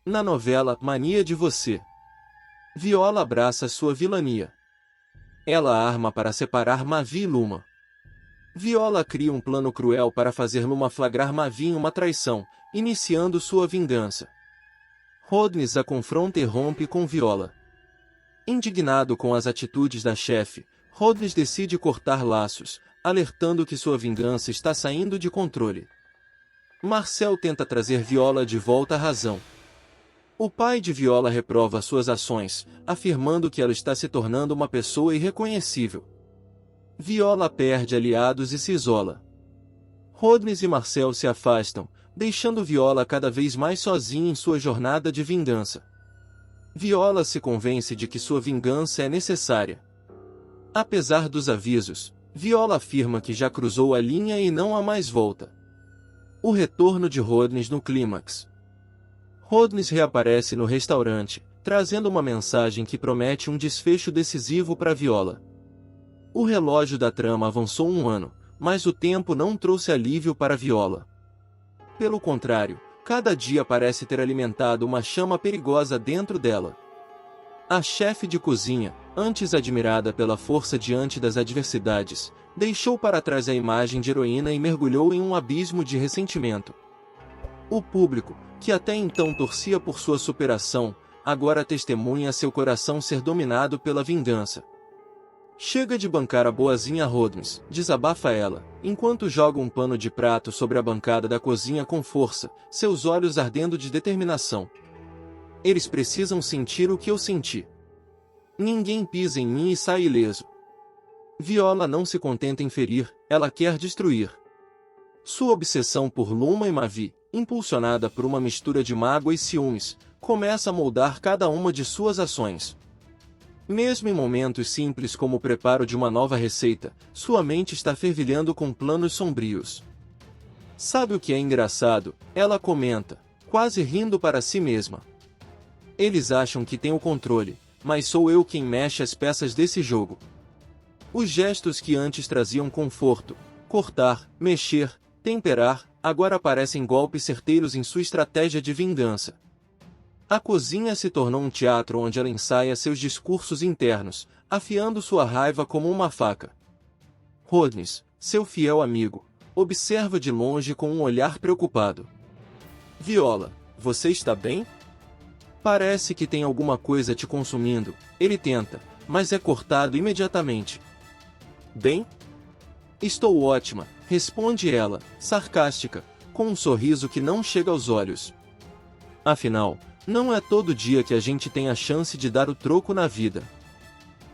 Na novela Mania de Você, Viola abraça sua vilania. Ela arma para separar Mavi e Luma. Viola cria um plano cruel para fazer Luma flagrar Mavi em uma traição, iniciando sua vingança. Rodney a confronta e rompe com Viola. Indignado com as atitudes da chefe, Rodney decide cortar laços, alertando que sua vingança está saindo de controle. Marcel tenta trazer Viola de volta à razão. O pai de Viola reprova suas ações, afirmando que ela está se tornando uma pessoa irreconhecível. Viola perde aliados e se isola. Rodney e Marcel se afastam, deixando Viola cada vez mais sozinha em sua jornada de vingança. Viola se convence de que sua vingança é necessária. Apesar dos avisos, Viola afirma que já cruzou a linha e não há mais volta. O retorno de Rodney no clímax. Rodney reaparece no restaurante, trazendo uma mensagem que promete um desfecho decisivo para Viola. O relógio da trama avançou 1 ano, mas o tempo não trouxe alívio para Viola. Pelo contrário, cada dia parece ter alimentado uma chama perigosa dentro dela. A chefe de cozinha, antes admirada pela força diante das adversidades, deixou para trás a imagem de heroína e mergulhou em um abismo de ressentimento. O público, que até então torcia por sua superação, agora testemunha seu coração ser dominado pela vingança. Chega de bancar a boazinha Rodney, desabafa ela, enquanto joga um pano de prato sobre a bancada da cozinha com força, seus olhos ardendo de determinação. Eles precisam sentir o que eu senti. Ninguém pisa em mim e sai ileso. Viola não se contenta em ferir, ela quer destruir. Sua obsessão por Luma e Mavi, impulsionada por uma mistura de mágoa e ciúmes, começa a moldar cada uma de suas ações. Mesmo em momentos simples como o preparo de uma nova receita, sua mente está fervilhando com planos sombrios. Sabe o que é engraçado? Ela comenta, quase rindo para si mesma. Eles acham que têm o controle, mas sou eu quem mexe as peças desse jogo. Os gestos que antes traziam conforto, cortar, mexer, temperar, agora parecem golpes certeiros em sua estratégia de vingança. A cozinha se tornou um teatro onde ela ensaia seus discursos internos, afiando sua raiva como uma faca. Rodney, seu fiel amigo, observa de longe com um olhar preocupado. Viola, você está bem? Parece que tem alguma coisa te consumindo, ele tenta, mas é cortado imediatamente. Bem? Estou ótima, responde ela, sarcástica, com um sorriso que não chega aos olhos. Afinal, não é todo dia que a gente tem a chance de dar o troco na vida.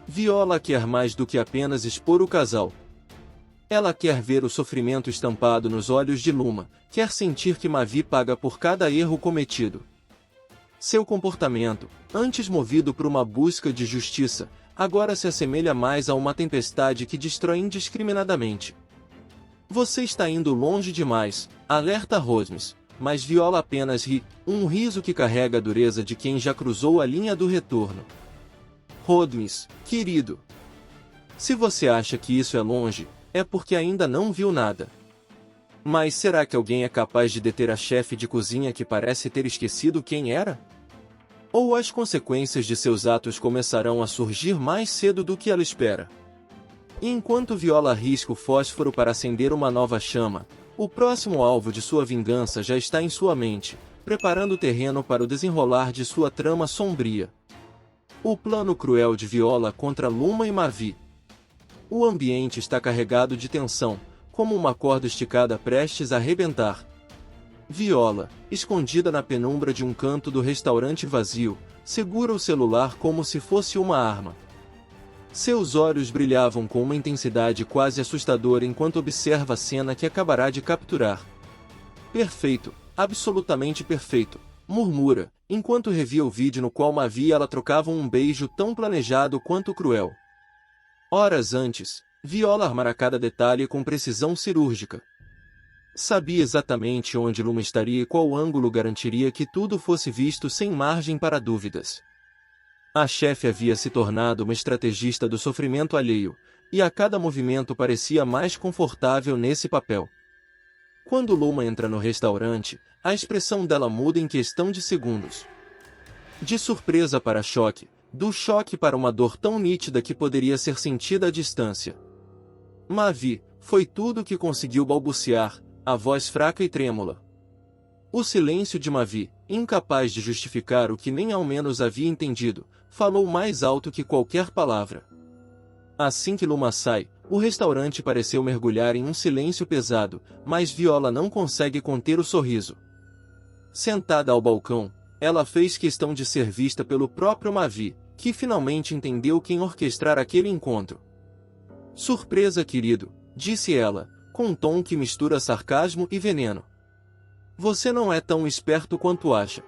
Viola quer mais do que apenas expor o casal. Ela quer ver o sofrimento estampado nos olhos de Luma, quer sentir que Mavi paga por cada erro cometido. Seu comportamento, antes movido por uma busca de justiça, agora se assemelha mais a uma tempestade que destrói indiscriminadamente. Você está indo longe demais, alerta Rodney, mas Viola apenas ri, um riso que carrega a dureza de quem já cruzou a linha do retorno. Rodney, querido. Se você acha que isso é longe, é porque ainda não viu nada. Mas será que alguém é capaz de deter a chefe de cozinha que parece ter esquecido quem era? Ou as consequências de seus atos começarão a surgir mais cedo do que ela espera? E enquanto Viola risca o fósforo para acender uma nova chama, o próximo alvo de sua vingança já está em sua mente, preparando o terreno para o desenrolar de sua trama sombria. O plano cruel de Viola contra Luma e Mavi. O ambiente está carregado de tensão, como uma corda esticada prestes a arrebentar. Viola, escondida na penumbra de um canto do restaurante vazio, segura o celular como se fosse uma arma. Seus olhos brilhavam com uma intensidade quase assustadora enquanto observa a cena que acabará de capturar. Perfeito, absolutamente perfeito, murmura, enquanto revia o vídeo no qual Mavi e ela trocavam um beijo tão planejado quanto cruel. Horas antes, Viola armara cada detalhe com precisão cirúrgica. Sabia exatamente onde Luma estaria e qual ângulo garantiria que tudo fosse visto sem margem para dúvidas. A chefe havia se tornado uma estrategista do sofrimento alheio, e a cada movimento parecia mais confortável nesse papel. Quando Luma entra no restaurante, a expressão dela muda em questão de segundos. De surpresa para choque, do choque para uma dor tão nítida que poderia ser sentida à distância. Mavi, foi tudo o que conseguiu balbuciar, a voz fraca e trêmula. O silêncio de Mavi, incapaz de justificar o que nem ao menos havia entendido, falou mais alto que qualquer palavra. Assim que Luma sai, o restaurante pareceu mergulhar em um silêncio pesado, mas Viola não consegue conter o sorriso. Sentada ao balcão, ela fez questão de ser vista pelo próprio Mavi, que finalmente entendeu quem orquestrar aquele encontro. Surpresa, querido, disse ela, com um tom que mistura sarcasmo e veneno. Você não é tão esperto quanto acha.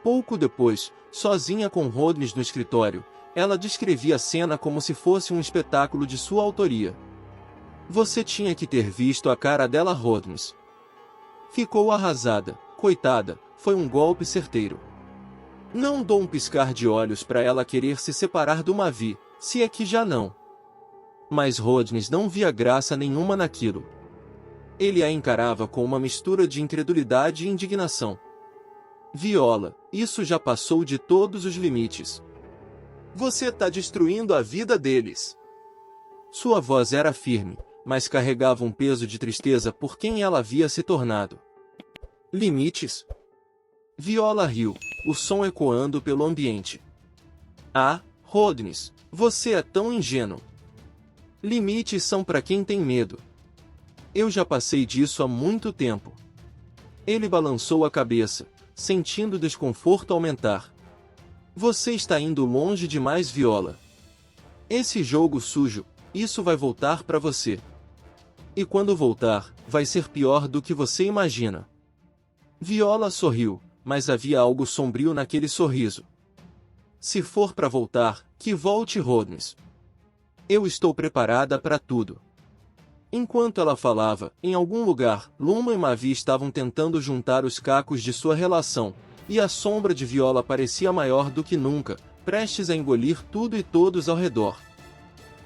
Pouco depois, sozinha com Rodnes no escritório, ela descrevia a cena como se fosse um espetáculo de sua autoria. Você tinha que ter visto a cara dela, Rodnes. Ficou arrasada, coitada, foi um golpe certeiro. Não dou um piscar de olhos para ela querer se separar do Mavi, se é que já não. Mas Rodnes não via graça nenhuma naquilo. Ele a encarava com uma mistura de incredulidade e indignação. Viola, isso já passou de todos os limites. Você está destruindo a vida deles. Sua voz era firme, mas carregava um peso de tristeza por quem ela havia se tornado. Limites? Viola riu, o som ecoando pelo ambiente. Ah, Rodnes, você é tão ingênuo. Limites são para quem tem medo. Eu já passei disso há muito tempo. Ele balançou a cabeça, sentindo o desconforto aumentar. Você está indo longe demais, Viola. Esse jogo sujo, isso vai voltar para você. E quando voltar, vai ser pior do que você imagina. Viola sorriu, mas havia algo sombrio naquele sorriso. Se for para voltar, que volte, Rodnes. Eu estou preparada para tudo. Enquanto ela falava, em algum lugar, Luma e Mavi estavam tentando juntar os cacos de sua relação, e a sombra de Viola parecia maior do que nunca, prestes a engolir tudo e todos ao redor.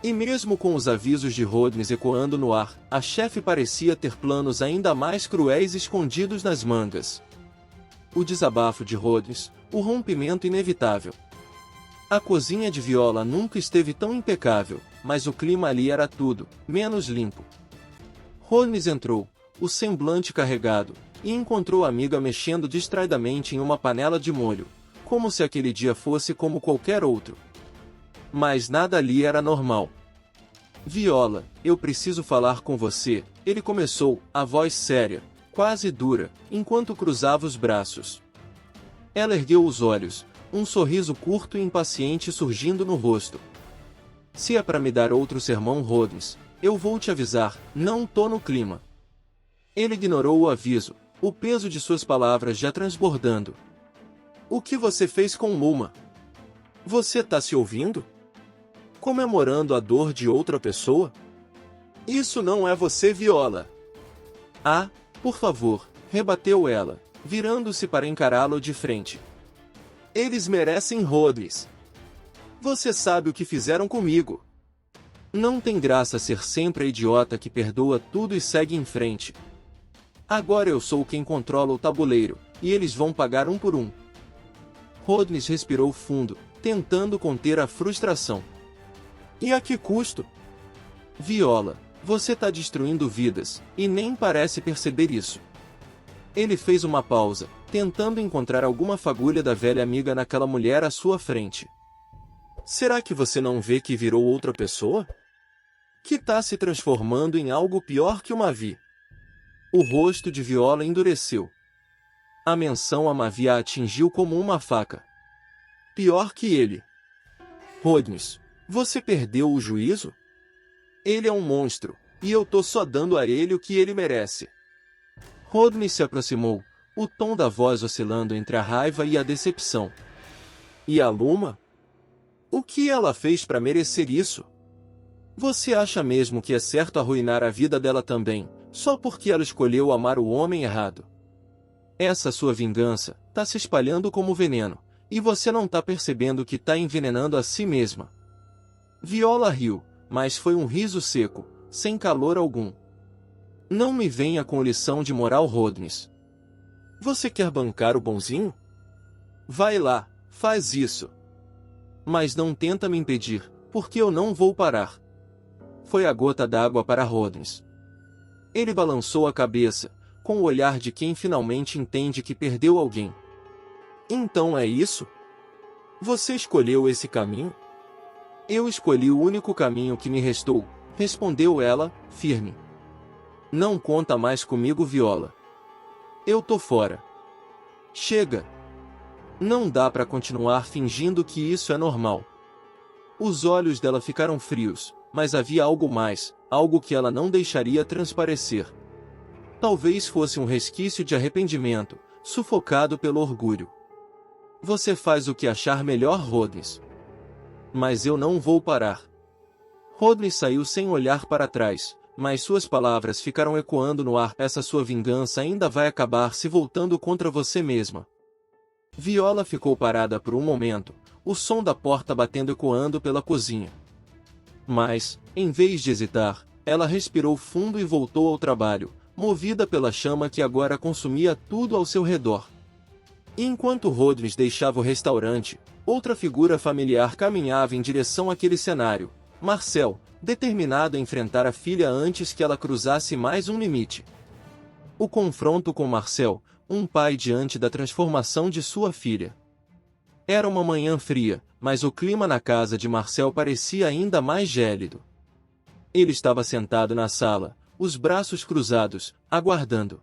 E mesmo com os avisos de Rodnes ecoando no ar, a chefe parecia ter planos ainda mais cruéis escondidos nas mangas. O desabafo de Rodnes, o rompimento inevitável. A cozinha de Viola nunca esteve tão impecável, mas o clima ali era tudo, menos limpo. Rodnes entrou, o semblante carregado, e encontrou a amiga mexendo distraidamente em uma panela de molho, como se aquele dia fosse como qualquer outro. Mas nada ali era normal. Viola, eu preciso falar com você, ele começou, a voz séria, quase dura, enquanto cruzava os braços. Ela ergueu os olhos, um sorriso curto e impaciente surgindo no rosto. Se é para me dar outro sermão, Rodnes, eu vou te avisar, não tô no clima. Ele ignorou o aviso, o peso de suas palavras já transbordando. O que você fez com Luma? Você tá se ouvindo? Comemorando a dor de outra pessoa? Isso não é você, Viola. Ah, por favor, rebateu ela, virando-se para encará-lo de frente. Eles merecem, Rodnes. Você sabe o que fizeram comigo. Não tem graça ser sempre a idiota que perdoa tudo e segue em frente. Agora eu sou quem controla o tabuleiro, e eles vão pagar um por um. Rodnes respirou fundo, tentando conter a frustração. E a que custo? Viola, você tá destruindo vidas, e nem parece perceber isso. Ele fez uma pausa, tentando encontrar alguma fagulha da velha amiga naquela mulher à sua frente. Será que você não vê que virou outra pessoa? Que tá se transformando em algo pior que uma Mavi. O rosto de Viola endureceu. A menção a Mavi a atingiu como uma faca. Pior que ele. Rodnes, você perdeu o juízo? Ele é um monstro, e eu tô só dando a ele o que ele merece. Rodnes se aproximou, o tom da voz oscilando entre a raiva e a decepção. E a Luma? O que ela fez para merecer isso? Você acha mesmo que é certo arruinar a vida dela também, só porque ela escolheu amar o homem errado? Essa sua vingança tá se espalhando como veneno, e você não tá percebendo que tá envenenando a si mesma. Viola riu, mas foi um riso seco, sem calor algum. Não me venha com lição de moral, Rodnes. Você quer bancar o bonzinho? Vai lá, Faz isso. Mas não tenta me impedir, porque eu não vou parar. Foi a gota d'água para Rodney. Ele balançou a cabeça, com o olhar de quem finalmente entende que perdeu alguém. Então é isso? Você escolheu esse caminho? Eu escolhi o único caminho que me restou, respondeu ela, firme. Não conta mais comigo, Viola. Eu tô fora. Chega. Não dá para continuar fingindo que isso é normal. Os olhos dela ficaram frios, mas havia algo mais, algo que ela não deixaria transparecer. Talvez fosse um resquício de arrependimento, sufocado pelo orgulho. Você faz o que achar melhor, Rodney. Mas eu não vou parar. Rodney saiu sem olhar para trás, mas suas palavras ficaram ecoando no ar. Essa sua vingança ainda vai acabar se voltando contra você mesma. Viola ficou parada por um momento, o som da porta batendo ecoando pela cozinha. Mas, em vez de hesitar, ela respirou fundo e voltou ao trabalho, movida pela chama que agora consumia tudo ao seu redor. E enquanto Rodney deixava o restaurante, outra figura familiar caminhava em direção àquele cenário, Marcel, determinado a enfrentar a filha antes que ela cruzasse mais um limite. O confronto com Marcel, um pai diante da transformação de sua filha. Era uma manhã fria, mas o clima na casa de Marcel parecia ainda mais gélido. Ele estava sentado na sala, os braços cruzados, aguardando.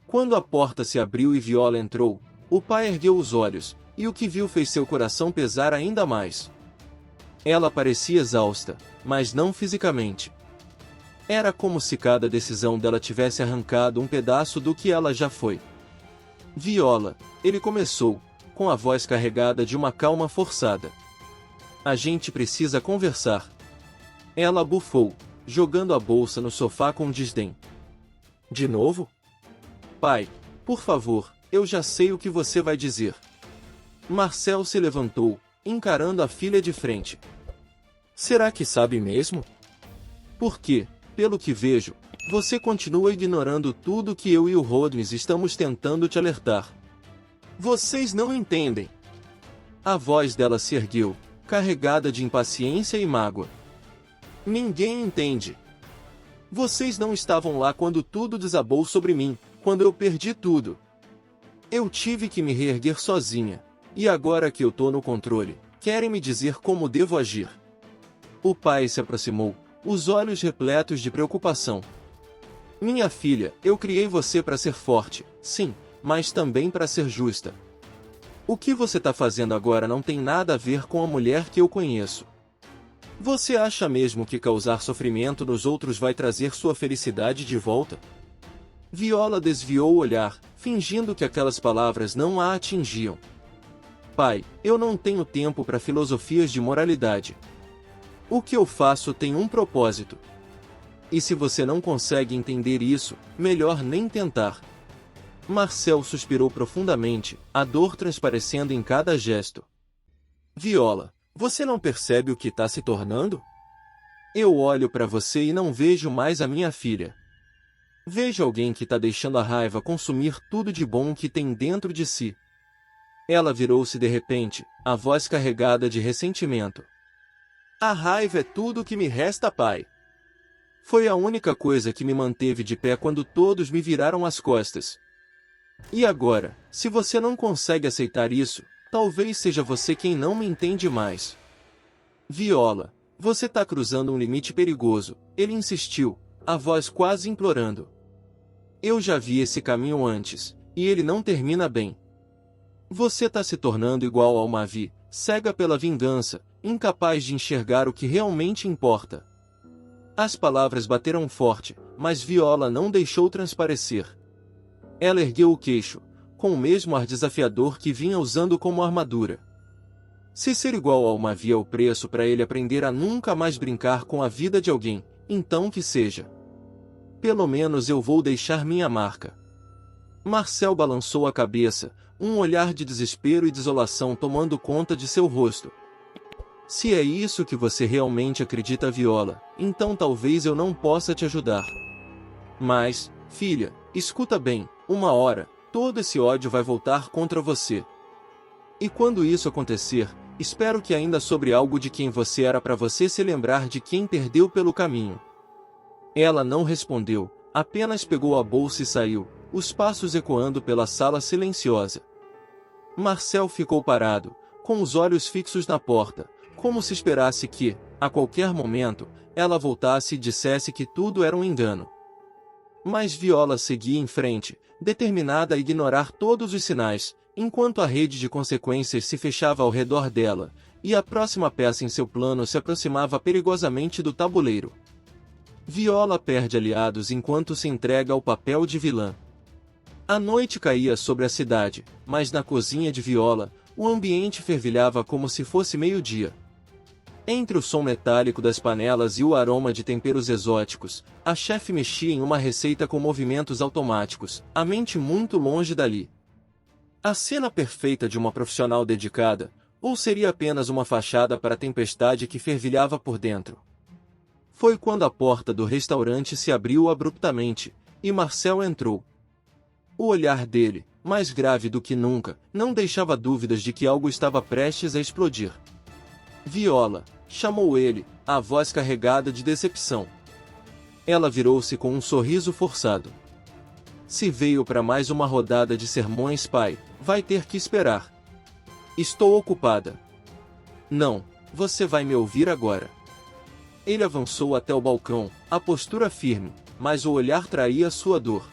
Quando a porta se abriu e Viola entrou, o pai ergueu os olhos, e o que viu fez seu coração pesar ainda mais. Ela parecia exausta, mas não fisicamente. Era como se cada decisão dela tivesse arrancado um pedaço do que ela já foi. Viola, ele começou, com a voz carregada de uma calma forçada. A gente precisa conversar. Ela bufou, jogando a bolsa no sofá com desdém. De novo? Pai, por favor, eu já sei o que você vai dizer. Marcel se levantou, encarando a filha de frente. Será que sabe mesmo? Porque, pelo que vejo, você continua ignorando tudo que eu e o Rodney estamos tentando te alertar. Vocês não entendem. A voz dela se ergueu, carregada de impaciência e mágoa. Ninguém entende. Vocês não estavam lá quando tudo desabou sobre mim, quando eu perdi tudo. Eu tive que me reerguer sozinha, e agora que eu tô no controle, querem me dizer como devo agir. O pai se aproximou, os olhos repletos de preocupação. Minha filha, eu criei você para ser forte, sim, mas também para ser justa. O que você está fazendo agora não tem nada a ver com a mulher que eu conheço. Você acha mesmo que causar sofrimento nos outros vai trazer sua felicidade de volta? Viola desviou o olhar, fingindo que aquelas palavras não a atingiam. Pai, eu não tenho tempo para filosofias de moralidade. O que eu faço tem um propósito. E se você não consegue entender isso, melhor nem tentar. Marcel suspirou profundamente, a dor transparecendo em cada gesto. Viola, você não percebe o que está se tornando? Eu olho para você e não vejo mais a minha filha. Vejo alguém que está deixando a raiva consumir tudo de bom que tem dentro de si. Ela virou-se de repente, a voz carregada de ressentimento. A raiva é tudo que me resta, pai. Foi a única coisa que me manteve de pé quando todos me viraram as costas. E agora, se você não consegue aceitar isso, talvez seja você quem não me entende mais. Viola, você está cruzando um limite perigoso, ele insistiu, a voz quase implorando. Eu já vi esse caminho antes, e ele não termina bem. Você está se tornando igual ao Mavi, cega pela vingança, incapaz de enxergar o que realmente importa. As palavras bateram forte, mas Viola não deixou transparecer. Ela ergueu o queixo, com o mesmo ar desafiador que vinha usando como armadura. Se ser igual ao Mavi é o preço para ele aprender a nunca mais brincar com a vida de alguém, então que seja. Pelo menos eu vou deixar minha marca. Marcel balançou a cabeça, um olhar de desespero e desolação tomando conta de seu rosto. Se é isso que você realmente acredita, Viola, então talvez eu não possa te ajudar. Mas, filha, escuta bem, uma hora, todo esse ódio vai voltar contra você. E quando isso acontecer, espero que ainda sobre algo de quem você era para você se lembrar de quem perdeu pelo caminho. Ela não respondeu, apenas pegou a bolsa e saiu, os passos ecoando pela sala silenciosa. Marcel ficou parado, com os olhos fixos na porta, como se esperasse que, a qualquer momento, ela voltasse e dissesse que tudo era um engano. Mas Viola seguia em frente, determinada a ignorar todos os sinais, enquanto a rede de consequências se fechava ao redor dela, e a próxima peça em seu plano se aproximava perigosamente do tabuleiro. Viola perde aliados enquanto se entrega ao papel de vilã. A noite caía sobre a cidade, mas na cozinha de Viola, o ambiente fervilhava como se fosse meio-dia. Entre o som metálico das panelas e o aroma de temperos exóticos, a chefe mexia em uma receita com movimentos automáticos, a mente muito longe dali. A cena perfeita de uma profissional dedicada, ou seria apenas uma fachada para a tempestade que fervilhava por dentro? Foi quando a porta do restaurante se abriu abruptamente, e Marcel entrou. O olhar dele, mais grave do que nunca, não deixava dúvidas de que algo estava prestes a explodir. Viola, chamou ele, a voz carregada de decepção. Ela virou-se com um sorriso forçado. Se veio para mais uma rodada de sermões, pai, vai ter que esperar. Estou ocupada. Não, você vai me ouvir agora. Ele avançou até o balcão, a postura firme, mas o olhar traía sua dor.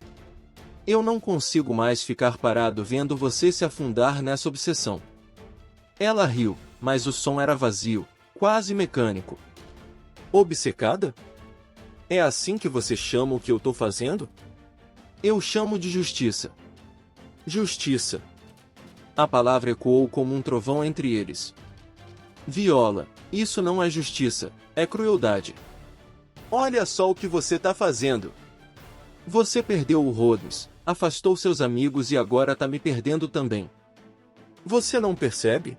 Eu não consigo mais ficar parado vendo você se afundar nessa obsessão. Ela riu, mas o som era vazio, quase mecânico. Obcecada? É assim que você chama o que eu tô fazendo? Eu chamo de justiça. Justiça. A palavra ecoou como um trovão entre eles. Viola, isso não é justiça, é crueldade. Olha só o que você tá fazendo. Você perdeu o Rhodes, afastou seus amigos e agora tá me perdendo também. Você não percebe?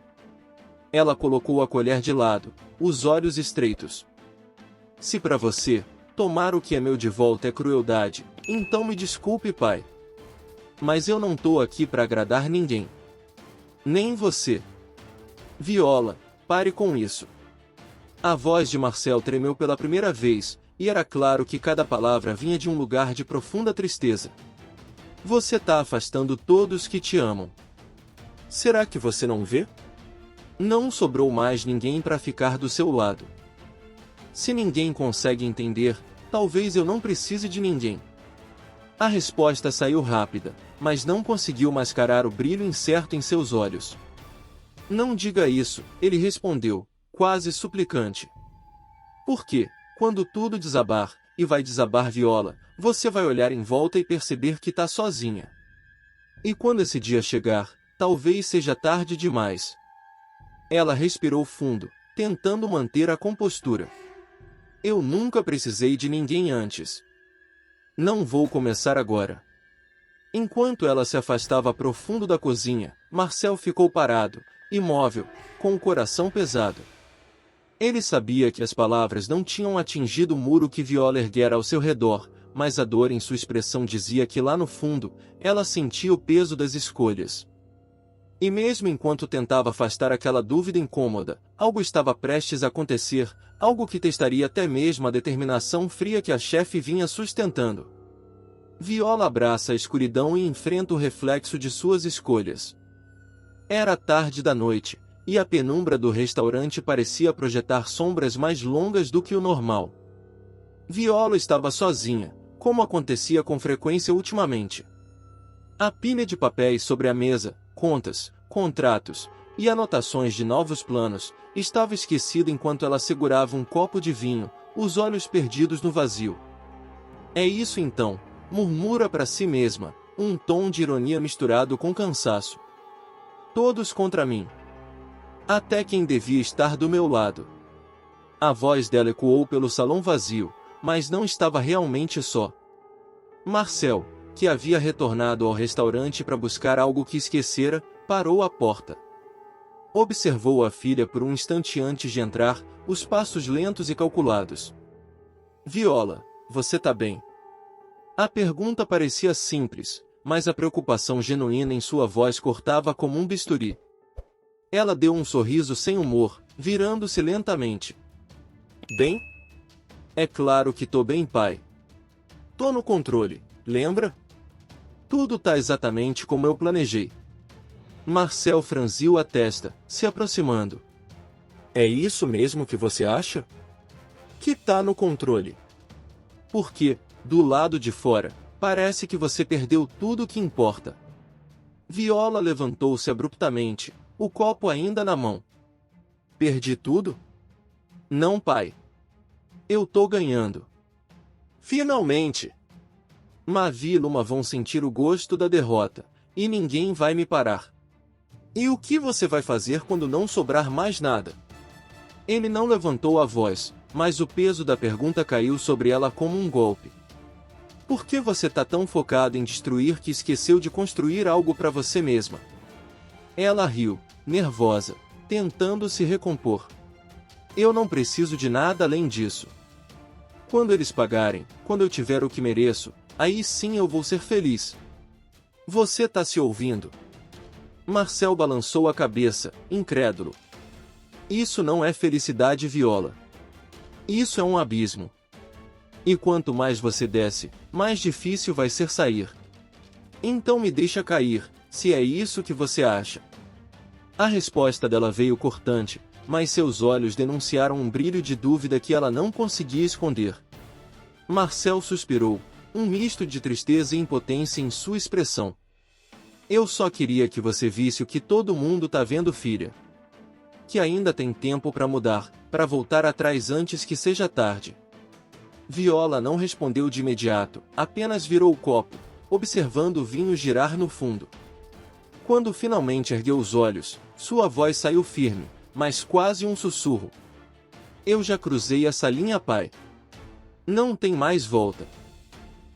Ela colocou a colher de lado, os olhos estreitos. Se para você, tomar o que é meu de volta é crueldade, então me desculpe, pai. Mas eu não tô aqui para agradar ninguém. Nem você. Viola, pare com isso. A voz de Marcel tremeu pela primeira vez, e era claro que cada palavra vinha de um lugar de profunda tristeza. Você tá afastando todos que te amam. Será que você não vê? Não sobrou mais ninguém para ficar do seu lado. Se ninguém consegue entender, talvez eu não precise de ninguém. A resposta saiu rápida, mas não conseguiu mascarar o brilho incerto em seus olhos. Não diga isso, ele respondeu, quase suplicante. Porque, quando tudo desabar, e vai desabar Viola, você vai olhar em volta e perceber que tá sozinha. E quando esse dia chegar, talvez seja tarde demais. Ela respirou fundo, tentando manter a compostura. Eu nunca precisei de ninguém antes. Não vou começar agora. Enquanto ela se afastava profundo da cozinha, Marcel ficou parado, imóvel, com o coração pesado. Ele sabia que as palavras não tinham atingido o muro que Viola erguera ao seu redor, mas a dor em sua expressão dizia que lá no fundo, ela sentia o peso das escolhas. E mesmo enquanto tentava afastar aquela dúvida incômoda, algo estava prestes a acontecer, algo que testaria até mesmo a determinação fria que a chefe vinha sustentando. Viola abraça a escuridão e enfrenta o reflexo de suas escolhas. Era tarde da noite, e a penumbra do restaurante parecia projetar sombras mais longas do que o normal. Viola estava sozinha, como acontecia com frequência ultimamente. A pilha de papéis sobre a mesa, contas, contratos e anotações de novos planos, estava esquecida enquanto ela segurava um copo de vinho, os olhos perdidos no vazio. É isso então, murmura para si mesma, um tom de ironia misturado com cansaço. Todos contra mim. Até quem devia estar do meu lado. A voz dela ecoou pelo salão vazio, mas não estava realmente só. Marcel, que havia retornado ao restaurante para buscar algo que esquecera, parou à porta. Observou a filha por um instante antes de entrar, os passos lentos e calculados. Viola, você tá bem? A pergunta parecia simples, mas a preocupação genuína em sua voz cortava como um bisturi. Ela deu um sorriso sem humor, virando-se lentamente. Bem? É claro que tô bem, pai. Tô no controle, lembra? Tudo tá exatamente como eu planejei. Marcel franziu a testa, se aproximando. É isso mesmo que você acha? Que tá no controle. Porque, do lado de fora, parece que você perdeu tudo o que importa. Viola levantou-se abruptamente, o copo ainda na mão. Perdi tudo? Não, pai. Eu tô ganhando. Finalmente! Mavi e Luma vão sentir o gosto da derrota, e ninguém vai me parar. E o que você vai fazer quando não sobrar mais nada? Ele não levantou a voz, mas o peso da pergunta caiu sobre ela como um golpe. Por que você tá tão focado em destruir que esqueceu de construir algo para você mesma? Ela riu, nervosa, tentando se recompor. Eu não preciso de nada além disso. Quando eles pagarem, quando eu tiver o que mereço, aí sim eu vou ser feliz. Você tá se ouvindo? Marcel balançou a cabeça, incrédulo. Isso não é felicidade, Viola. Isso é um abismo. E quanto mais você desce, mais difícil vai ser sair. Então me deixa cair, se é isso que você acha. A resposta dela veio cortante, mas seus olhos denunciaram um brilho de dúvida que ela não conseguia esconder. Marcel suspirou, um misto de tristeza e impotência em sua expressão. Eu só queria que você visse o que todo mundo tá vendo, filha. Que ainda tem tempo para mudar, para voltar atrás antes que seja tarde. Viola não respondeu de imediato, apenas virou o copo, observando o vinho girar no fundo. Quando finalmente ergueu os olhos, sua voz saiu firme, mas quase um sussurro. Eu já cruzei essa linha, pai. Não tem mais volta.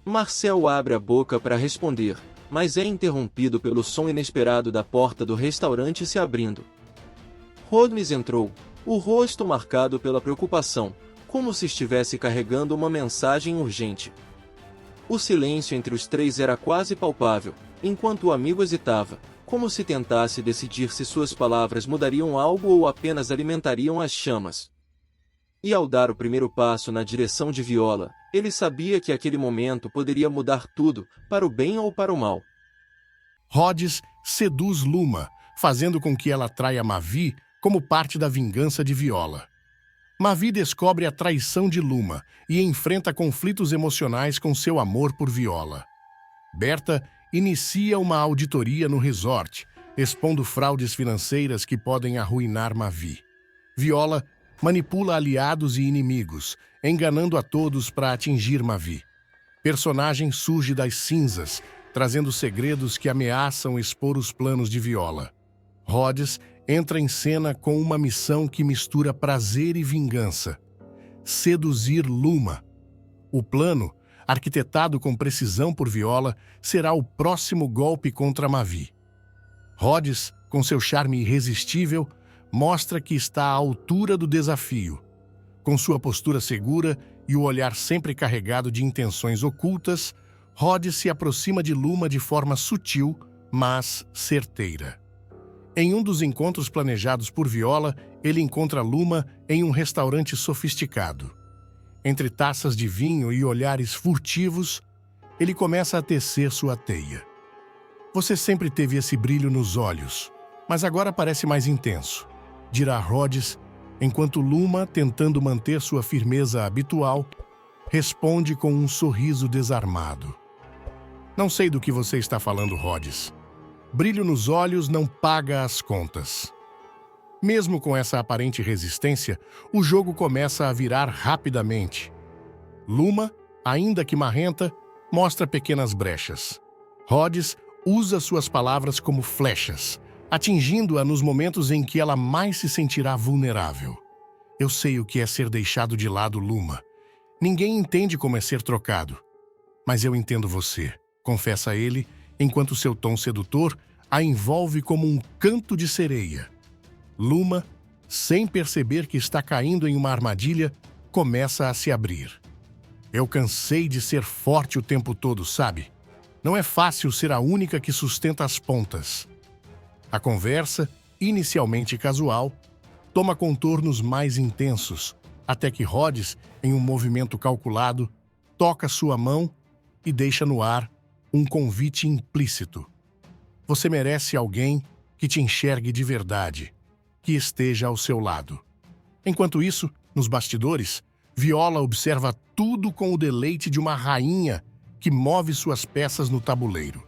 Marcel abre a boca para responder, mas é interrompido pelo som inesperado da porta do restaurante se abrindo. Holmes entrou, o rosto marcado pela preocupação, como se estivesse carregando uma mensagem urgente. O silêncio entre os três era quase palpável, enquanto o amigo hesitava, como se tentasse decidir se suas palavras mudariam algo ou apenas alimentariam as chamas. E ao dar o primeiro passo na direção de Viola, ele sabia que aquele momento poderia mudar tudo, para o bem ou para o mal. Rhodes seduz Luma, fazendo com que ela traia Mavi como parte da vingança de Viola. Mavi descobre a traição de Luma e enfrenta conflitos emocionais com seu amor por Viola. Berta inicia uma auditoria no resort, expondo fraudes financeiras que podem arruinar Mavi. Viola manipula aliados e inimigos, enganando a todos para atingir Mavi. Personagem surge das cinzas, trazendo segredos que ameaçam expor os planos de Viola. Rhodes entra em cena com uma missão que mistura prazer e vingança: seduzir Luma. O plano, arquitetado com precisão por Viola, será o próximo golpe contra Mavi. Rhodes, com seu charme irresistível, mostra que está à altura do desafio. Com sua postura segura e o olhar sempre carregado de intenções ocultas, Rhodes se aproxima de Luma de forma sutil, mas certeira. Em um dos encontros planejados por Viola, ele encontra Luma em um restaurante sofisticado. Entre taças de vinho e olhares furtivos, ele começa a tecer sua teia. Você sempre teve esse brilho nos olhos, mas agora parece mais intenso, dirá Rhodes, enquanto Luma, tentando manter sua firmeza habitual, responde com um sorriso desarmado. Não sei do que você está falando, Rhodes. Brilho nos olhos não paga as contas. Mesmo com essa aparente resistência, o jogo começa a virar rapidamente. Luma, ainda que marrenta, mostra pequenas brechas. Rhodes usa suas palavras como flechas, atingindo-a nos momentos em que ela mais se sentirá vulnerável. Eu sei o que é ser deixado de lado, Luma. Ninguém entende como é ser trocado. Mas eu entendo você, confessa ele, enquanto seu tom sedutor a envolve como um canto de sereia. Luma, sem perceber que está caindo em uma armadilha, começa a se abrir. Eu cansei de ser forte o tempo todo, sabe? Não é fácil ser a única que sustenta as pontas. A conversa inicialmente casual, toma contornos mais intensos, até que Rhodes, em um movimento calculado, toca sua mão e deixa no ar um convite implícito. Você merece alguém que te enxergue de verdade, que esteja ao seu lado. Enquanto isso, nos bastidores, Viola observa tudo com o deleite de uma rainha que move suas peças no tabuleiro.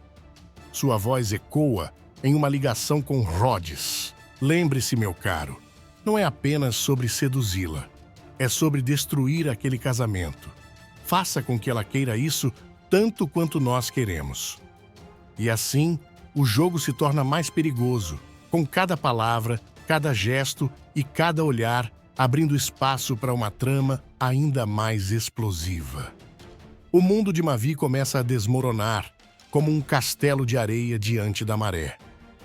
Sua voz ecoa em uma ligação com Rhodes. Lembre-se, meu caro, não é apenas sobre seduzi-la, é sobre destruir aquele casamento. Faça com que ela queira isso tanto quanto nós queremos. E assim, o jogo se torna mais perigoso, com cada palavra, cada gesto e cada olhar abrindo espaço para uma trama ainda mais explosiva. O mundo de Mavi começa a desmoronar, como um castelo de areia diante da maré.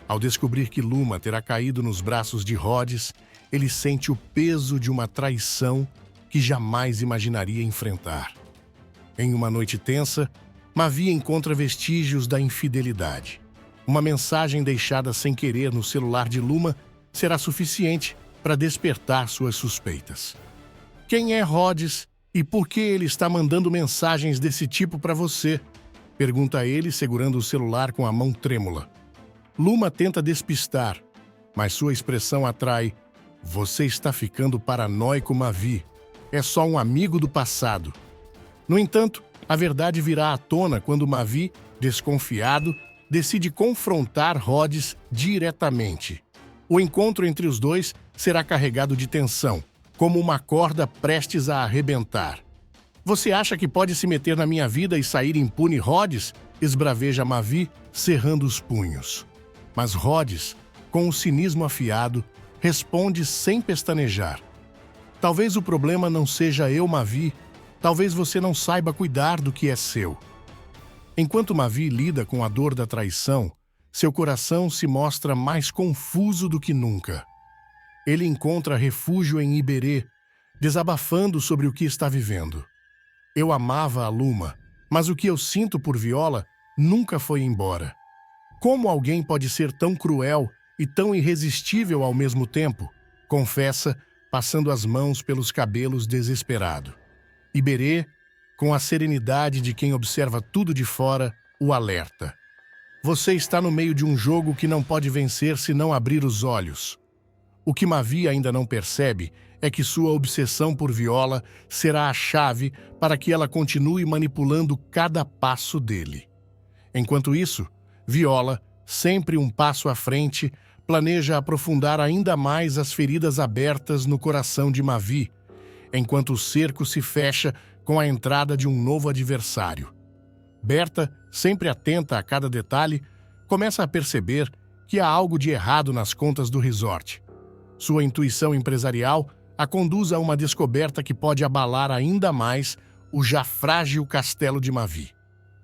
Ao descobrir que Luma terá caído nos braços de Rhodes, ele sente o peso de uma traição que jamais imaginaria enfrentar. Em uma noite tensa, Mavi encontra vestígios da infidelidade. Uma mensagem deixada sem querer no celular de Luma será suficiente para despertar suas suspeitas. Quem é Rhodes e por que ele está mandando mensagens desse tipo para você? Pergunta ele, segurando o celular com a mão trêmula. Luma tenta despistar, mas sua expressão atrai. Você está ficando paranoico, Mavi. É só um amigo do passado. No entanto, a verdade virá à tona quando Mavi, desconfiado, decide confrontar Rhodes diretamente. O encontro entre os dois será carregado de tensão, como uma corda prestes a arrebentar. Você acha que pode se meter na minha vida e sair impune, Rhodes? Esbraveja Mavi, cerrando os punhos. Mas Rhodes, com o cinismo afiado, responde sem pestanejar. Talvez o problema não seja eu, Mavi. Talvez você não saiba cuidar do que é seu. Enquanto Mavi lida com a dor da traição, seu coração se mostra mais confuso do que nunca. Ele encontra refúgio em Iberê, desabafando sobre o que está vivendo. Eu amava a Luma, mas o que eu sinto por Viola nunca foi embora. Como alguém pode ser tão cruel e tão irresistível ao mesmo tempo? Confessa, passando as mãos pelos cabelos desesperado. Iberê, com a serenidade de quem observa tudo de fora, o alerta. Você está no meio de um jogo que não pode vencer se não abrir os olhos. O que Mavi ainda não percebe é que sua obsessão por Viola será a chave para que ela continue manipulando cada passo dele. Enquanto isso, Viola, sempre um passo à frente, planeja aprofundar ainda mais as feridas abertas no coração de Mavi, enquanto o cerco se fecha com a entrada de um novo adversário. Berta, sempre atenta a cada detalhe, começa a perceber que há algo de errado nas contas do resort. Sua intuição empresarial a conduz a uma descoberta que pode abalar ainda mais o já frágil castelo de Mavi.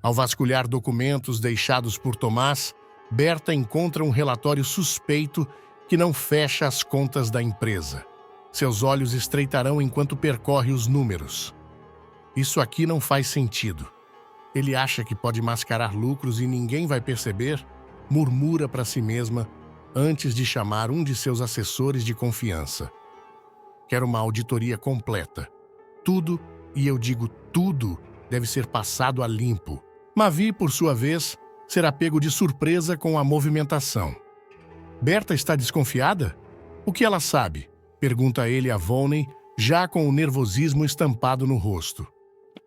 Ao vasculhar documentos deixados por Tomás, Berta encontra um relatório suspeito que não fecha as contas da empresa. Seus olhos estreitarão enquanto percorre os números. Isso aqui não faz sentido. Ele acha que pode mascarar lucros e ninguém vai perceber? Murmura para si mesma antes de chamar um de seus assessores de confiança. Quero uma auditoria completa. Tudo, e eu digo tudo, deve ser passado a limpo. Mavi, por sua vez, será pego de surpresa com a movimentação. Berta está desconfiada? O que ela sabe? Pergunta ele a Volney, já com o nervosismo estampado no rosto.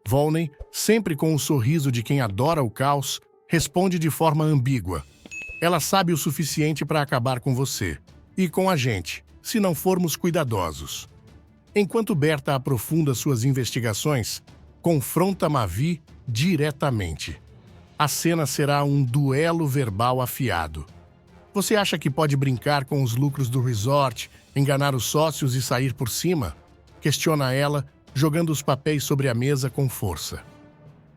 Volney, sempre com o sorriso de quem adora o caos, responde de forma ambígua. Ela sabe o suficiente para acabar com você. E com a gente, se não formos cuidadosos. Enquanto Berta aprofunda suas investigações, confronta Mavi diretamente. A cena será um duelo verbal afiado. Você acha que pode brincar com os lucros do resort, enganar os sócios e sair por cima? Questiona ela, jogando os papéis sobre a mesa com força.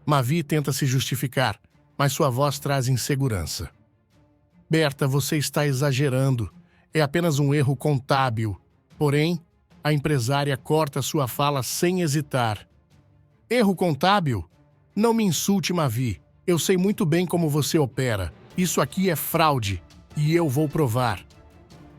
Mavi tenta se justificar, mas sua voz traz insegurança. Berta, você está exagerando. É apenas um erro contábil. Porém, a empresária corta sua fala sem hesitar. Erro contábil? Não me insulte, Mavi. Eu sei muito bem como você opera. Isso aqui é fraude, e eu vou provar.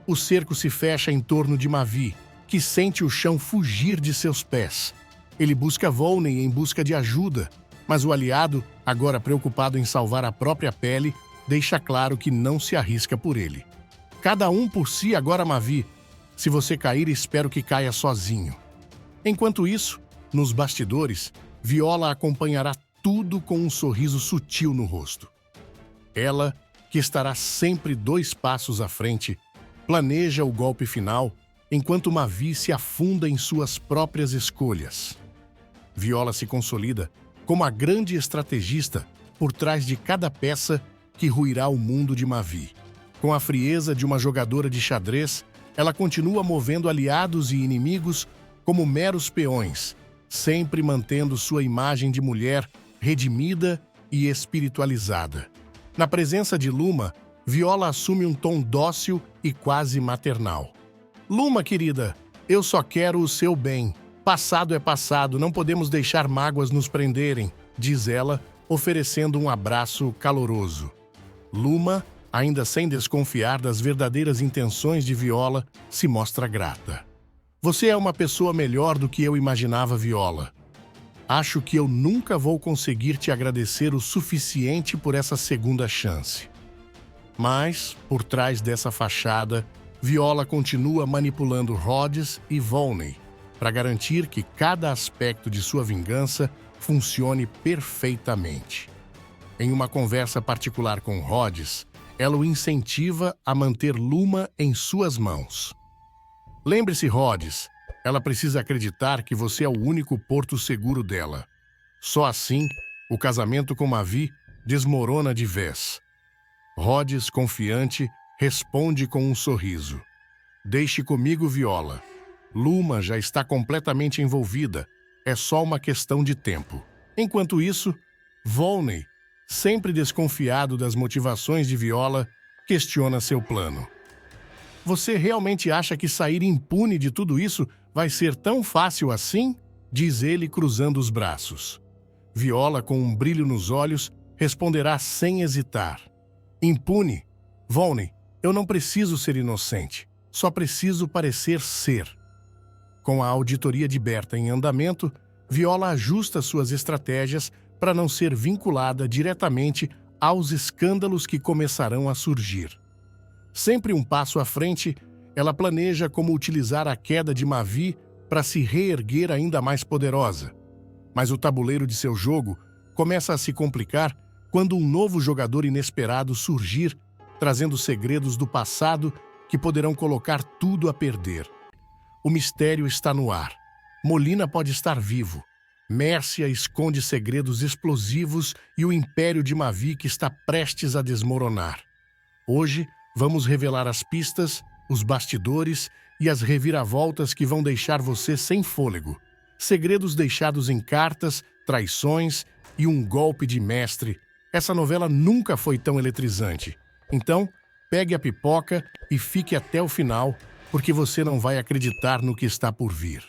o cerco se fecha em torno de Mavi, que sente o chão fugir de seus pés. Ele busca Volney em busca de ajuda, mas o aliado, agora preocupado em salvar a própria pele, deixa claro que não se arrisca por ele. Cada um por si agora, Mavi. Se você cair, espero que caia sozinho. Enquanto isso, nos bastidores, Viola acompanhará tudo com um sorriso sutil no rosto. Ela, que estará sempre 2 passos à frente, planeja o golpe final, enquanto Mavi se afunda em suas próprias escolhas. Viola se consolida como a grande estrategista por trás de cada peça que ruirá o mundo de Mavi. Com a frieza de uma jogadora de xadrez, ela continua movendo aliados e inimigos como meros peões, sempre mantendo sua imagem de mulher redimida e espiritualizada. Na presença de Luma, Viola assume um tom dócil e quase maternal. Luma, querida, eu só quero o seu bem. Passado é passado, não podemos deixar mágoas nos prenderem, diz ela, oferecendo um abraço caloroso. Luma, ainda sem desconfiar das verdadeiras intenções de Viola, se mostra grata. Você é uma pessoa melhor do que eu imaginava, Viola. Acho que eu nunca vou conseguir te agradecer o suficiente por essa segunda chance. Mas, por trás dessa fachada, Viola continua manipulando Rhodes e Volney para garantir que cada aspecto de sua vingança funcione perfeitamente. Em uma conversa particular com Rhodes, ela o incentiva a manter Luma em suas mãos. Lembre-se, Rhodes, ela precisa acreditar que você é o único porto seguro dela. Só assim, o casamento com Mavi desmorona de vez. Rhodes, confiante, responde com um sorriso. Deixe comigo, Viola. Luma já está completamente envolvida. É só uma questão de tempo. Enquanto isso, Volney, sempre desconfiado das motivações de Viola, questiona seu plano. Você realmente acha que sair impune de tudo isso vai ser tão fácil assim? Diz ele cruzando os braços. Viola, com um brilho nos olhos, responderá sem hesitar. Impune? Volney, eu não preciso ser inocente. Só preciso parecer ser. Com a auditoria de Berta em andamento, Viola ajusta suas estratégias para não ser vinculada diretamente aos escândalos que começarão a surgir. Sempre um passo à frente, ela planeja como utilizar a queda de Mavi para se reerguer ainda mais poderosa. Mas o tabuleiro de seu jogo começa a se complicar quando um novo jogador inesperado surgir, trazendo segredos do passado que poderão colocar tudo a perder. O mistério está no ar. Molina pode estar vivo. Mércia esconde segredos explosivos e o império de Mavi que está prestes a desmoronar. Hoje, vamos revelar as pistas, os bastidores e as reviravoltas que vão deixar você sem fôlego. Segredos deixados em cartas, traições e um golpe de mestre. Essa novela nunca foi tão eletrizante. Então, pegue a pipoca e fique até o final, porque você não vai acreditar no que está por vir.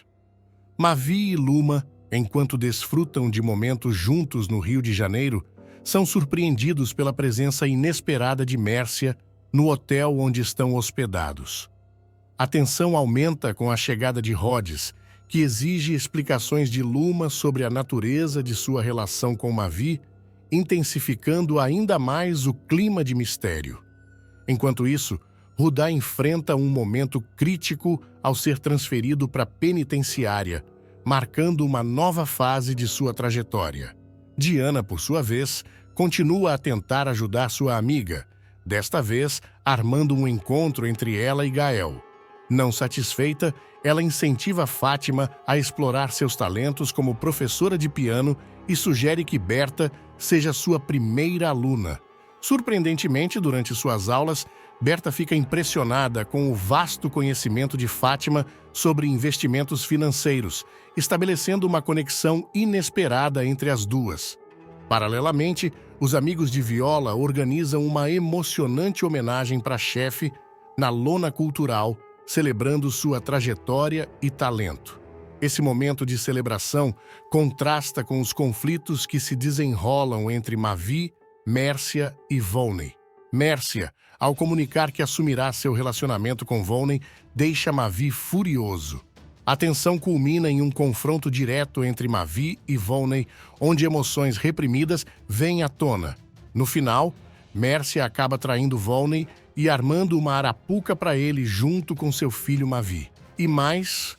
Mavi e Luma, enquanto desfrutam de momentos juntos no Rio de Janeiro, são surpreendidos pela presença inesperada de Mércia no hotel onde estão hospedados. A tensão aumenta com a chegada de Rhodes, que exige explicações de Luma sobre a natureza de sua relação com Mavi, intensificando ainda mais o clima de mistério. Enquanto isso, Rudá enfrenta um momento crítico ao ser transferido para a penitenciária, marcando uma nova fase de sua trajetória. Diana, por sua vez, continua a tentar ajudar sua amiga, desta vez armando um encontro entre ela e Gael. Não satisfeita, ela incentiva Fátima a explorar seus talentos como professora de piano e sugere que Berta seja sua primeira aluna. Surpreendentemente, durante suas aulas, Berta fica impressionada com o vasto conhecimento de Fátima sobre investimentos financeiros, estabelecendo uma conexão inesperada entre as duas. Paralelamente, os amigos de Viola organizam uma emocionante homenagem para a chefe na lona cultural, celebrando sua trajetória e talento. Esse momento de celebração contrasta com os conflitos que se desenrolam entre Mavi, Mércia e Volney. Mércia, ao comunicar que assumirá seu relacionamento com Volney, deixa Mavi furioso. A tensão culmina em um confronto direto entre Mavi e Volney, onde emoções reprimidas vêm à tona. No final, Mércia acaba traindo Volney e armando uma arapuca para ele junto com seu filho Mavi. E mais,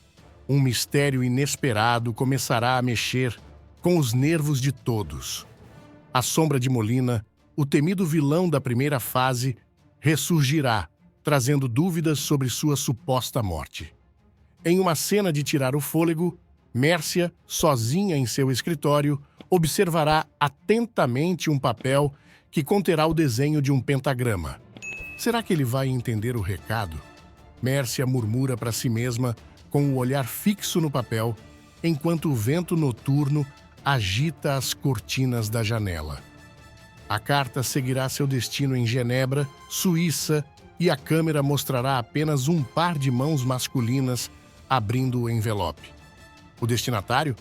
um mistério inesperado começará a mexer com os nervos de todos. A sombra de Molina, o temido vilão da primeira fase, ressurgirá, trazendo dúvidas sobre sua suposta morte. Em uma cena de tirar o fôlego, Mércia, sozinha em seu escritório, observará atentamente um papel que conterá o desenho de um pentagrama. Será que ele vai entender o recado? Mércia murmura para si mesma, com o olhar fixo no papel, enquanto o vento noturno agita as cortinas da janela. A carta seguirá seu destino em Genebra, Suíça, e a câmera mostrará apenas um par de mãos masculinas abrindo o envelope. O destinatário,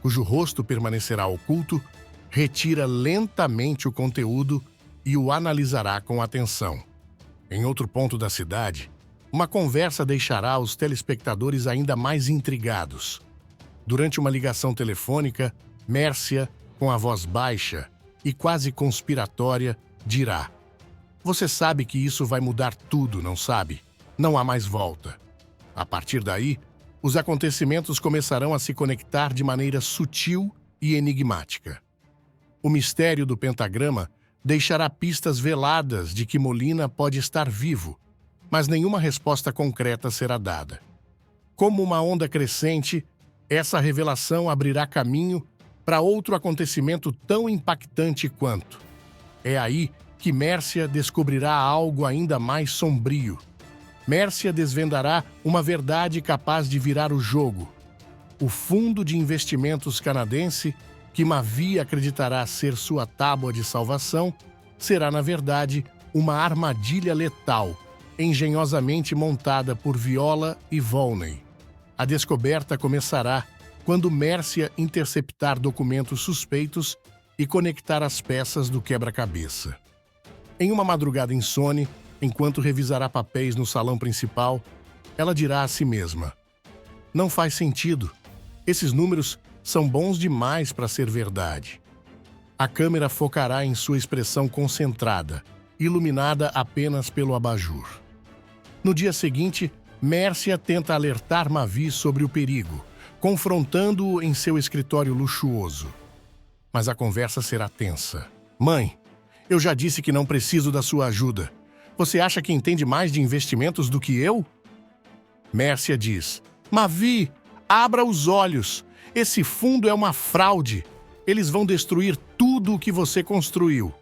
cujo rosto permanecerá oculto, retira lentamente o conteúdo e o analisará com atenção. Em outro ponto da cidade, uma conversa deixará os telespectadores ainda mais intrigados. Durante uma ligação telefônica, Mércia, com a voz baixa e quase conspiratória, dirá: "Você sabe que isso vai mudar tudo, não sabe? Não há mais volta." A partir daí, os acontecimentos começarão a se conectar de maneira sutil e enigmática. O mistério do pentagrama deixará pistas veladas de que Molina pode estar vivo, mas nenhuma resposta concreta será dada. Como uma onda crescente, essa revelação abrirá caminho para outro acontecimento tão impactante quanto. É aí que Mércia descobrirá algo ainda mais sombrio. Mércia desvendará uma verdade capaz de virar o jogo. O fundo de investimentos canadense, que Mavi acreditará ser sua tábua de salvação, será, na verdade, uma armadilha letal, engenhosamente montada por Viola e Volney. A descoberta começará quando Mércia interceptar documentos suspeitos e conectar as peças do quebra-cabeça. Em uma madrugada insone, enquanto revisará papéis no salão principal, ela dirá a si mesma: "Não faz sentido. Esses números são bons demais para ser verdade." A câmera focará em sua expressão concentrada, iluminada apenas pelo abajur. No dia seguinte, Mércia tenta alertar Mavi sobre o perigo, confrontando-o em seu escritório luxuoso. Mas a conversa será tensa. "Mãe, eu já disse que não preciso da sua ajuda. Você acha que entende mais de investimentos do que eu?" Mércia diz: "Mavi, abra os olhos. Esse fundo é uma fraude. Eles vão destruir tudo o que você construiu."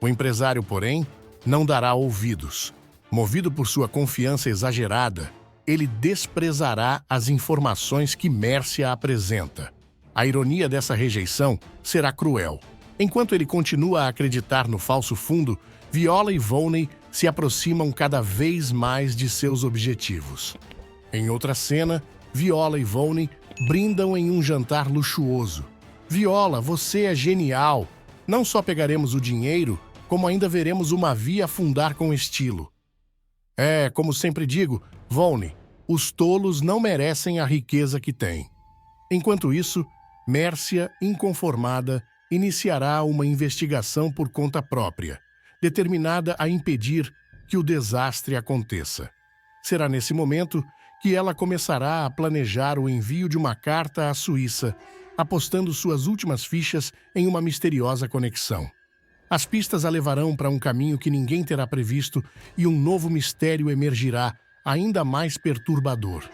O empresário, porém, não dará ouvidos. Movido por sua confiança exagerada, ele desprezará as informações que Mércia apresenta. A ironia dessa rejeição será cruel. Enquanto ele continua a acreditar no falso fundo, Viola e Volney se aproximam cada vez mais de seus objetivos. Em outra cena, Viola e Volney brindam em um jantar luxuoso. "Viola, você é genial. Não só pegaremos o dinheiro, como ainda veremos o Mavi afundar com estilo." Como sempre digo, Volney, os tolos não merecem a riqueza que têm. Enquanto isso, Mércia, inconformada, iniciará uma investigação por conta própria, determinada a impedir que o desastre aconteça. Será nesse momento que ela começará a planejar o envio de uma carta à Suíça, apostando suas últimas fichas em uma misteriosa conexão. As pistas a levarão para um caminho que ninguém terá previsto e um novo mistério emergirá, ainda mais perturbador.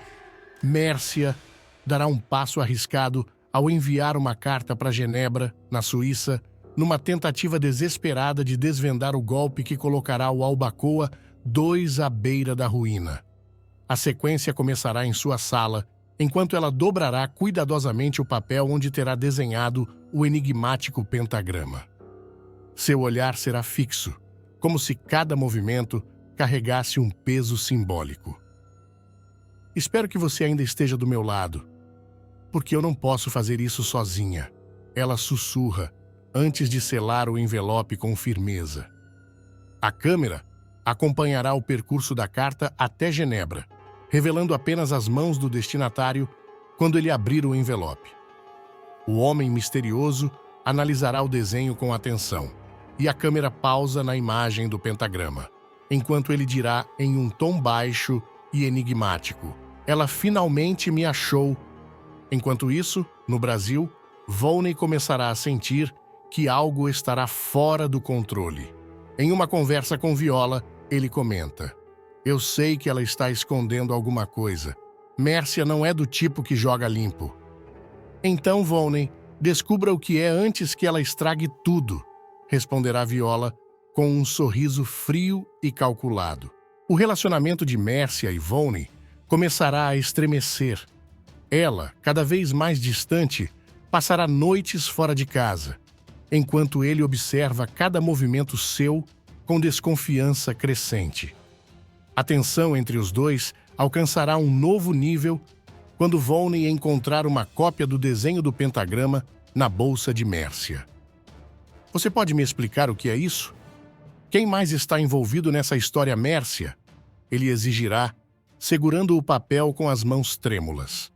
Mércia dará um passo arriscado ao enviar uma carta para Genebra, na Suíça, numa tentativa desesperada de desvendar o golpe que colocará o Albacoa II à beira da ruína. A sequência começará em sua sala, enquanto ela dobrará cuidadosamente o papel onde terá desenhado o enigmático pentagrama. Seu olhar será fixo, como se cada movimento carregasse um peso simbólico. "Espero que você ainda esteja do meu lado, porque eu não posso fazer isso sozinha." Ela sussurra, antes de selar o envelope com firmeza. A câmera acompanhará o percurso da carta até Genebra, revelando apenas as mãos do destinatário quando ele abrir o envelope. O homem misterioso analisará o desenho com atenção, e a câmera pausa na imagem do pentagrama, enquanto ele dirá em um tom baixo e enigmático: "Ela finalmente me achou." Enquanto isso, no Brasil, Volney começará a sentir que algo estará fora do controle. Em uma conversa com Viola, ele comenta: "Eu sei que ela está escondendo alguma coisa. Mércia não é do tipo que joga limpo." "Então, Volney, descubra o que é antes que ela estrague tudo", responderá Viola com um sorriso frio e calculado. O relacionamento de Mércia e Volney começará a estremecer. Ela, cada vez mais distante, passará noites fora de casa, enquanto ele observa cada movimento seu com desconfiança crescente. A tensão entre os dois alcançará um novo nível quando Volney encontrar uma cópia do desenho do pentagrama na bolsa de Mércia. "Você pode me explicar o que é isso? Quem mais está envolvido nessa história, Mércia?" ele exigirá, segurando o papel com as mãos trêmulas.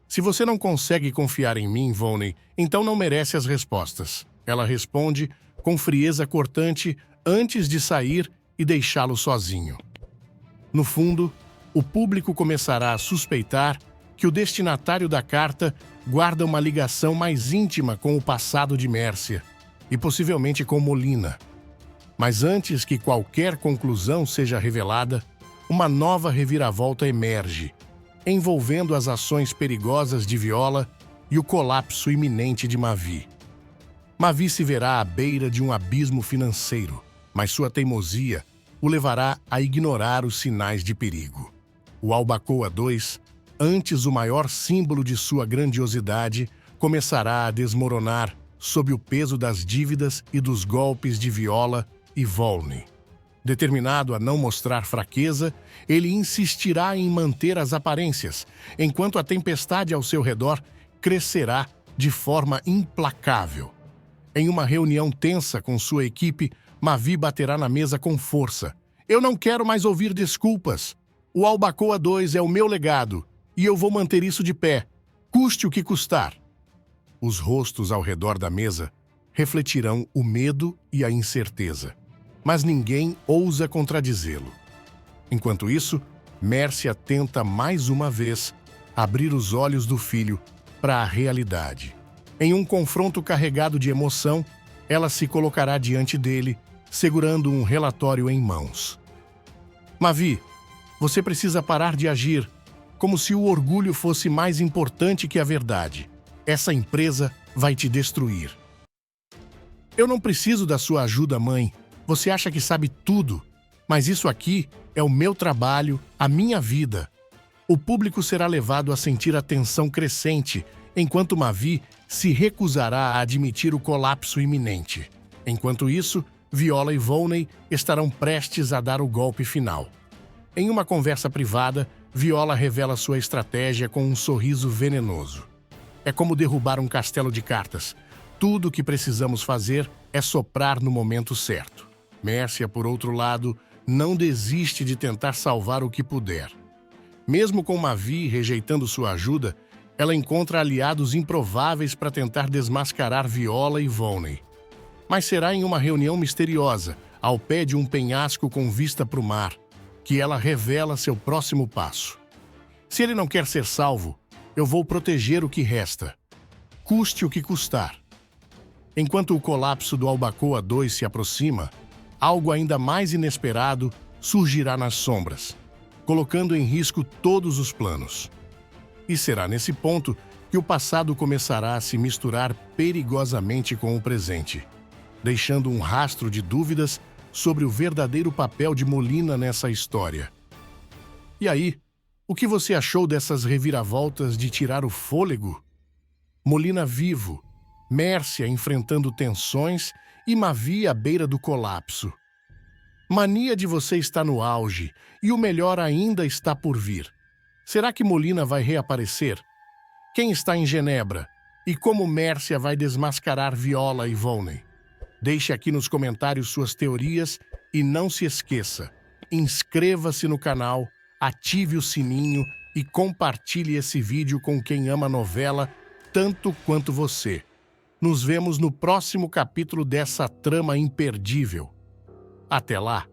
"Se você não consegue confiar em mim, Volney, então não merece as respostas", ela responde com frieza cortante antes de sair e deixá-lo sozinho. No fundo, o público começará a suspeitar que o destinatário da carta guarda uma ligação mais íntima com o passado de Mércia e possivelmente com Molina. Mas antes que qualquer conclusão seja revelada, uma nova reviravolta emerge, envolvendo as ações perigosas de Viola e o colapso iminente de Mavi. Mavi se verá à beira de um abismo financeiro, mas sua teimosia o levará a ignorar os sinais de perigo. O Albacoa II, antes o maior símbolo de sua grandiosidade, começará a desmoronar sob o peso das dívidas e dos golpes de Viola e Volney. Determinado a não mostrar fraqueza, ele insistirá em manter as aparências, enquanto a tempestade ao seu redor crescerá de forma implacável. Em uma reunião tensa com sua equipe, Mavi baterá na mesa com força. "Eu não quero mais ouvir desculpas. O Albacoa II é o meu legado, e eu vou manter isso de pé, custe o que custar." Os rostos ao redor da mesa refletirão o medo e a incerteza, mas ninguém ousa contradizê-lo. Enquanto isso, Mércia tenta mais uma vez abrir os olhos do filho para a realidade. Em um confronto carregado de emoção, ela se colocará diante dele, segurando um relatório em mãos. "Mavi, você precisa parar de agir como se o orgulho fosse mais importante que a verdade. Essa empresa vai te destruir." "Eu não preciso da sua ajuda, mãe. Você acha que sabe tudo, mas isso aqui é o meu trabalho, a minha vida." O público será levado a sentir a tensão crescente, enquanto Mavi se recusará a admitir o colapso iminente. Enquanto isso, Viola e Volney estarão prestes a dar o golpe final. Em uma conversa privada, Viola revela sua estratégia com um sorriso venenoso. "É como derrubar um castelo de cartas. Tudo o que precisamos fazer é soprar no momento certo." Mércia, por outro lado, não desiste de tentar salvar o que puder. Mesmo com Mavi rejeitando sua ajuda, ela encontra aliados improváveis para tentar desmascarar Viola e Volney. Mas será em uma reunião misteriosa, ao pé de um penhasco com vista para o mar, que ela revela seu próximo passo. "Se ele não quer ser salvo, eu vou proteger o que resta, custe o que custar." Enquanto o colapso do Albacoa II se aproxima, algo ainda mais inesperado surgirá nas sombras, colocando em risco todos os planos. E será nesse ponto que o passado começará a se misturar perigosamente com o presente, deixando um rastro de dúvidas sobre o verdadeiro papel de Molina nessa história. E aí, o que você achou dessas reviravoltas de tirar o fôlego? Molina vivo, Mércia enfrentando tensões e Mavi à beira do colapso. Mania de você está no auge e o melhor ainda está por vir. Será que Molina vai reaparecer? Quem está em Genebra? E como Mércia vai desmascarar Viola e Volney? Deixe aqui nos comentários suas teorias e não se esqueça, inscreva-se no canal, ative o sininho e compartilhe esse vídeo com quem ama a novela tanto quanto você. Nos vemos no próximo capítulo dessa trama imperdível. Até lá!